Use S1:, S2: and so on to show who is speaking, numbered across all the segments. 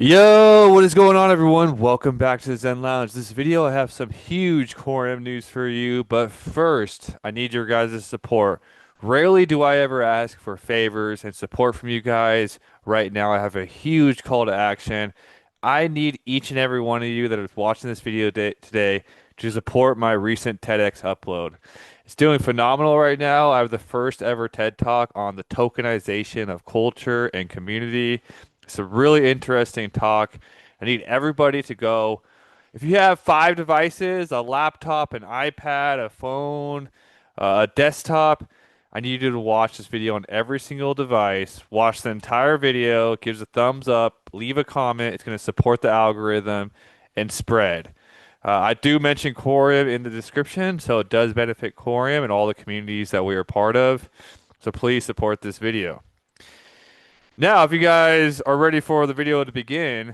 S1: Yo, what is going on, everyone? Welcome back to the Zen Lounge. This video, I have some huge Coreum news for you, but first, I need your guys' support. Rarely do I ever ask for favors and support from you guys. Right now, I have a huge call to action. I need each and every one of you that is watching this video today to support my recent TEDx upload. It's doing phenomenal right now. I have the first ever TED Talk on the tokenization of culture and community. It's a really interesting talk. I need everybody to go. If you have five devices, a laptop, an iPad, a phone, a desktop, I need you to watch this video on every single device. Watch the entire video, gives a thumbs up, leave a comment. It's going to support the algorithm and spread. I do mention Coreum in the description, so it does benefit Coreum and all the communities that we are part of. So please support this video. Now, if you guys are ready for the video to begin,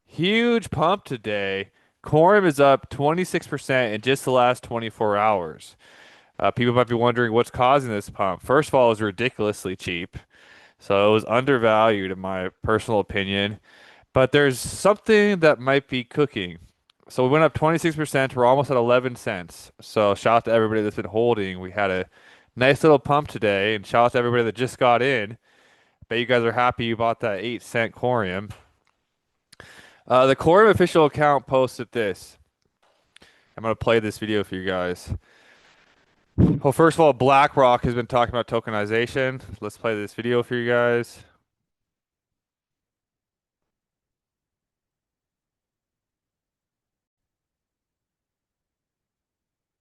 S1: huge pump today. Coreum is up 26% in just the last 24 hours. People might be wondering what's causing this pump. First of all, it was ridiculously cheap, so it was undervalued in my personal opinion. But there's something that might be cooking. So we went up 26%. We're almost at 11 cents. So shout out to everybody that's been holding. We had a nice little pump today, and shout out to everybody that just got in. Bet you guys are happy you bought that 8 cent Coreum. The Coreum official account posted this. I'm going to play this video for you guys. Well, first of all, BlackRock has been talking about tokenization. Let's play this video for you guys.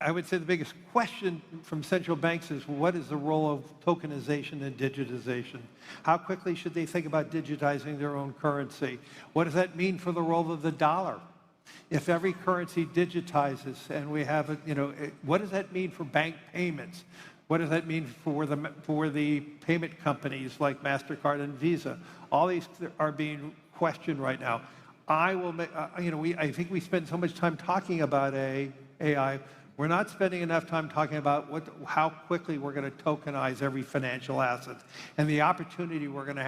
S2: I would say the biggest question from central banks is what is the role of tokenization and digitization? How quickly should they think about digitizing their own currency? What does that mean for the role of the dollar? If every currency digitizes and we have what does that mean for bank payments? What does that mean for the payment companies like MasterCard and Visa? All these are being questioned right now. I will make, I think we spend so much time talking about AI. We're not spending enough time talking about how quickly we're going to tokenize every financial asset and the opportunity we're going to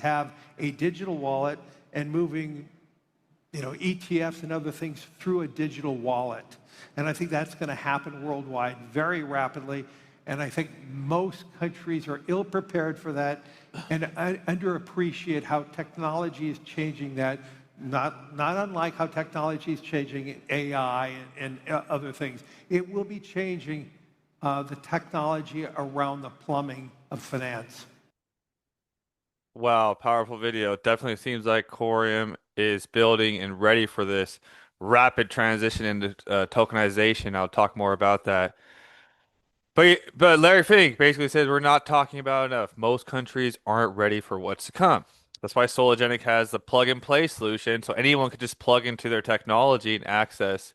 S2: have a digital wallet and moving, ETFs and other things through a digital wallet. And I think that's going to happen worldwide very rapidly. And I think most countries are ill prepared for that and underappreciate how technology is changing that. Not unlike how technology is changing AI and other things. It will be changing the technology around the plumbing of finance.
S1: Wow, powerful video. It definitely seems like Coreum is building and ready for this rapid transition into tokenization. I'll talk more about that. But Larry Fink basically says we're not talking about enough. Most countries aren't ready for what's to come. That's why Sologenic has the plug and play solution, so anyone could just plug into their technology and access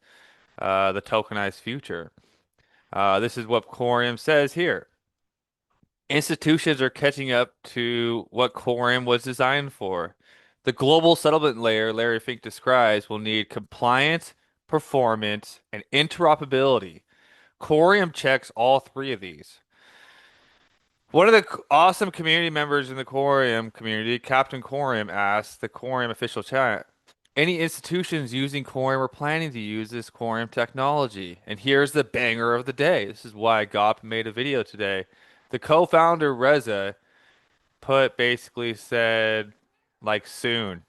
S1: the tokenized future. This is what Coreum says here. Institutions are catching up to what Coreum was designed for. The global settlement layer Larry Fink describes will need compliance, performance, and interoperability. Coreum checks all three of these. One of the awesome community members in the Coreum community, Captain Coreum, asked the Coreum official chat, any institutions using Coreum or planning to use this Coreum technology? And here's the banger of the day. This is why GOP made a video today. The co-founder, Reza, basically said, like, there's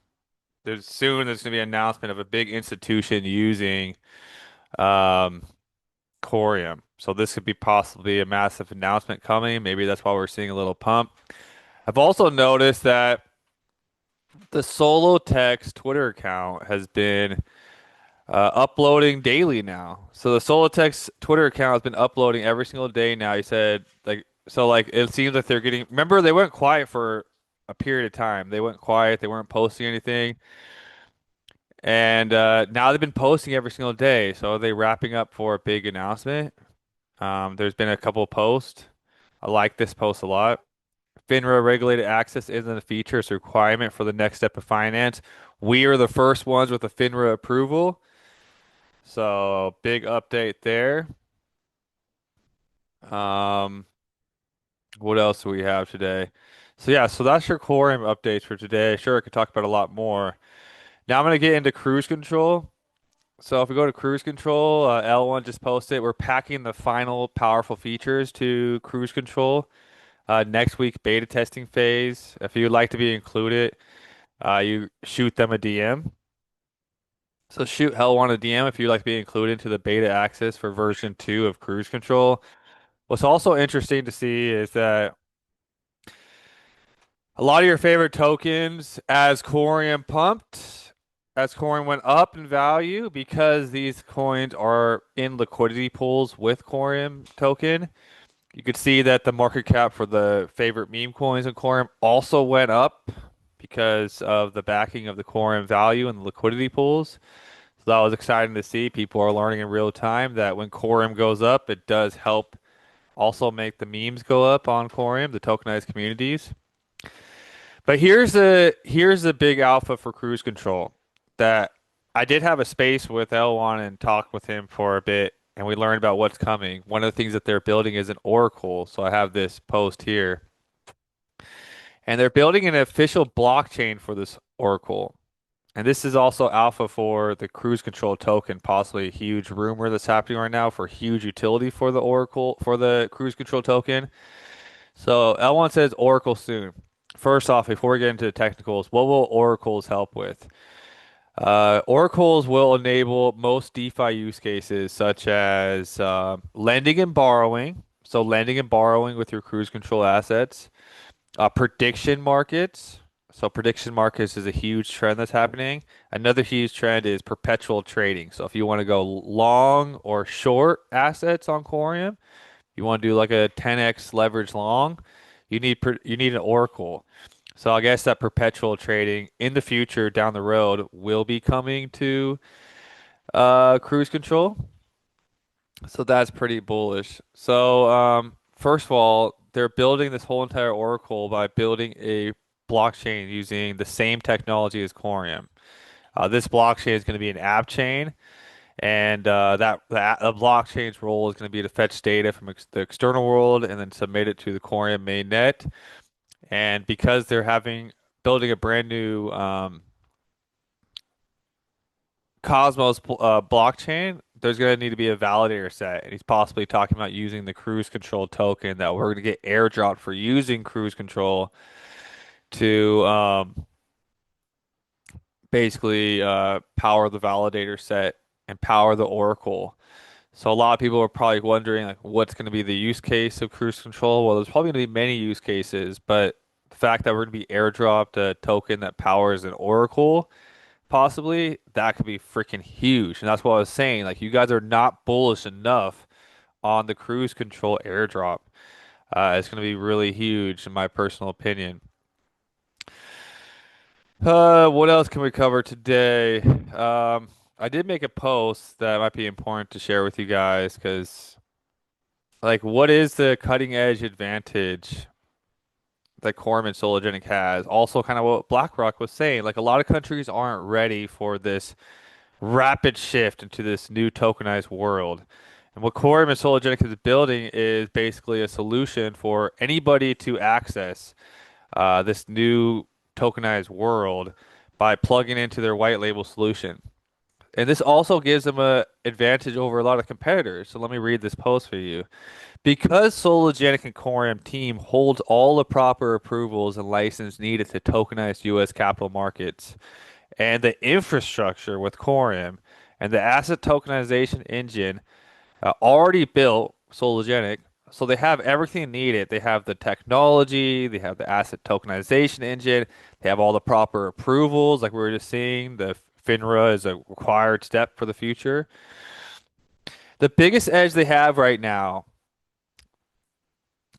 S1: going to be an announcement of a big institution using um, Coreum. So this could be possibly a massive announcement coming. Maybe that's why we're seeing a little pump. I've also noticed that the Solotex Twitter account has been uploading daily now. So the Solotex Twitter account has been uploading every single day now. He said like it seems like they're getting. Remember they went quiet for a period of time. They went quiet. They weren't posting anything, and now they've been posting every single day. So are they wrapping up for a big announcement? There's been a couple posts. I like this post a lot. FINRA regulated access isn't a feature, it's a requirement for the next step of finance. We are the first ones with the FINRA approval. So big update there. Um, what else do we have today? So yeah, so that's your Quorum updates for today. Sure, I could talk about a lot more. Now I'm gonna get into cruise control. So if we go to cruise control, L1 just posted, we're packing the final powerful features to cruise control. Next week, beta testing phase. If you'd like to be included, you shoot them a DM. So shoot L1 a DM if you'd like to be included into the beta access for version 2 of cruise control. What's also interesting to see is that a lot of your favorite tokens, as Coreum went up in value, because these coins are in liquidity pools with Coreum token. You could see that the market cap for the favorite meme coins in Coreum also went up because of the backing of the Coreum value and the liquidity pools. So that was exciting to see. People are learning in real time that when Coreum goes up, it does help also make the memes go up on Coreum, the tokenized communities. But here's a big alpha for cruise control that I did have a space with L1 and talked with him for a bit, and we learned about what's coming. One of the things that they're building is an oracle. So I have this post here, and they're building an official blockchain for this oracle. And this is also alpha for the cruise control token, possibly a huge rumor that's happening right now for huge utility for the oracle for the cruise control token. So L1 says oracle soon. First off, before we get into the technicals, what will oracles help with? Oracles will enable most DeFi use cases such as lending and borrowing. So lending and borrowing with your cruise control assets. Prediction markets. So prediction markets is a huge trend that's happening. Another huge trend is perpetual trading. So if you want to go long or short assets on Coreum, you want to do like a 10x leverage long, you need an oracle. So I guess that perpetual trading in the future down the road will be coming to cruise control. So that's pretty bullish. So first of all, they're building this whole entire oracle by building a blockchain using the same technology as Coreum. This blockchain is going to be an app chain, and the blockchain's role is going to be to fetch data from the external world and then submit it to the Coreum mainnet. And because they're having building a brand new Cosmos blockchain, there's going to need to be a validator set. And he's possibly talking about using the cruise control token that we're going to get airdropped for using cruise control to basically power the validator set and power the oracle. So a lot of people are probably wondering like what's going to be the use case of cruise control. Well, there's probably going to be many use cases, but the fact that we're going to be airdropped a token that powers an oracle, possibly, that could be freaking huge. And that's what I was saying. Like you guys are not bullish enough on the cruise control airdrop. It's going to be really huge in my personal opinion. What else can we cover today? I did make a post that might be important to share with you guys because like, what is the cutting edge advantage that Coreum and Sologenic has? Also, kind of what BlackRock was saying. Like, a lot of countries aren't ready for this rapid shift into this new tokenized world. And what Coreum and Sologenic is building is basically a solution for anybody to access this new tokenized world by plugging into their white label solution. And this also gives them a advantage over a lot of competitors. So let me read this post for you. Because Sologenic and Coreum team holds all the proper approvals and license needed to tokenize U.S. capital markets, and the infrastructure with Coreum and the asset tokenization engine already built Sologenic, so they have everything needed. They have the technology, they have the asset tokenization engine, they have all the proper approvals, like we were just seeing. The FINRA is a required step for the future. The biggest edge they have right now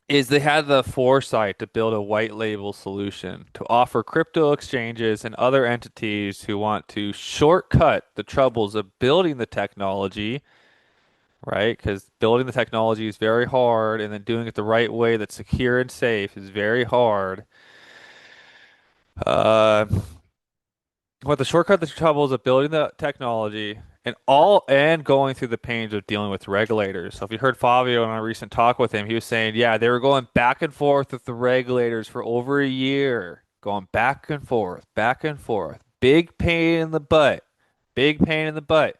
S1: is they had the foresight to build a white label solution to offer crypto exchanges and other entities who want to shortcut the troubles of building the technology, right? Because building the technology is very hard, and then doing it the right way that's secure and safe is very hard. Uh, What the shortcut the troubles of building the technology and going through the pains of dealing with regulators. So if you heard Fabio in our recent talk with him, he was saying, yeah, they were going back and forth with the regulators for over a year, going back and forth, big pain in the butt. Big pain in the butt.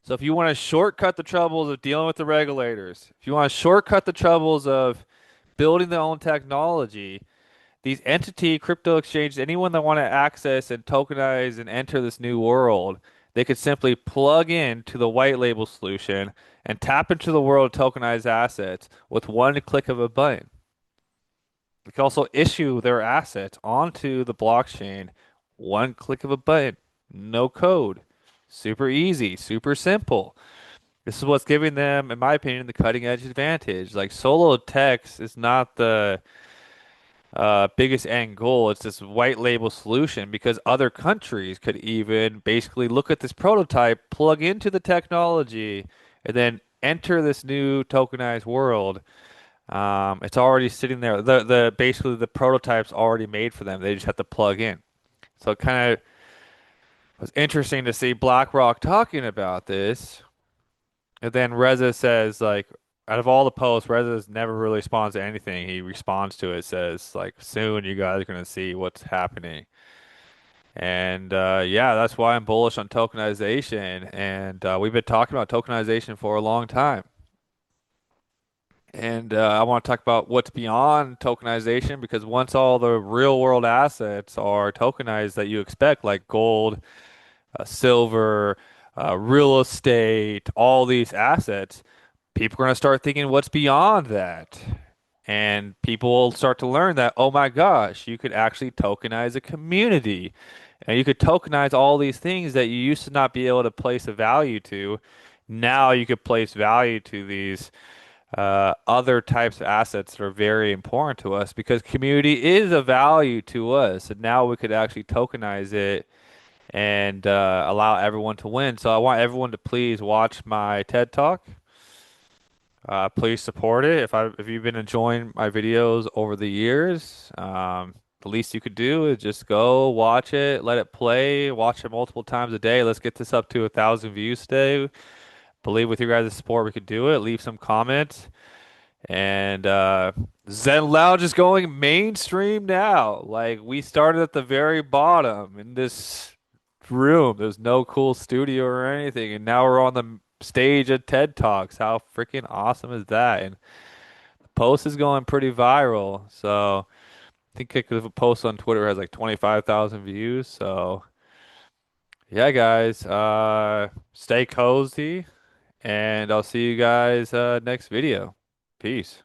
S1: So if you want to shortcut the troubles of dealing with the regulators, if you want to shortcut the troubles of building their own technology, these entity crypto exchanges, anyone that want to access and tokenize and enter this new world, they could simply plug in to the white label solution and tap into the world of tokenized assets with one click of a button. They can also issue their assets onto the blockchain, one click of a button, no code. Super easy, super simple. This is what's giving them, in my opinion, the cutting edge advantage. Like Solotex is not the biggest end goal. It's this white label solution because other countries could even basically look at this prototype, plug into the technology, and then enter this new tokenized world. It's already sitting there. The basically the prototype's already made for them. They just have to plug in. So it kind of was interesting to see BlackRock talking about this. And then Reza says like out of all the posts, Reza never really responds to anything. He responds to it, says like soon you guys are gonna see what's happening. And yeah, that's why I'm bullish on tokenization. And we've been talking about tokenization for a long time. And I want to talk about what's beyond tokenization because once all the real world assets are tokenized that you expect, like gold, silver, real estate, all these assets, people are going to start thinking what's beyond that. And people will start to learn that, oh my gosh, you could actually tokenize a community. And you could tokenize all these things that you used to not be able to place a value to. Now you could place value to these other types of assets that are very important to us because community is a value to us. And now we could actually tokenize it and allow everyone to win. So I want everyone to please watch my TED Talk. Please support it. If you've been enjoying my videos over the years, the least you could do is just go watch it, let it play, watch it multiple times a day. Let's get this up to 1,000 views today. Believe with your guys' support we could do it. Leave some comments. And Zen Lounge is going mainstream now. Like we started at the very bottom in this room. There's no cool studio or anything, and now we're on the stage at TED Talks. How freaking awesome is that? And the post is going pretty viral. So I think if a post on Twitter has like 25,000 views. So yeah, guys, stay cozy, and I'll see you guys next video. Peace.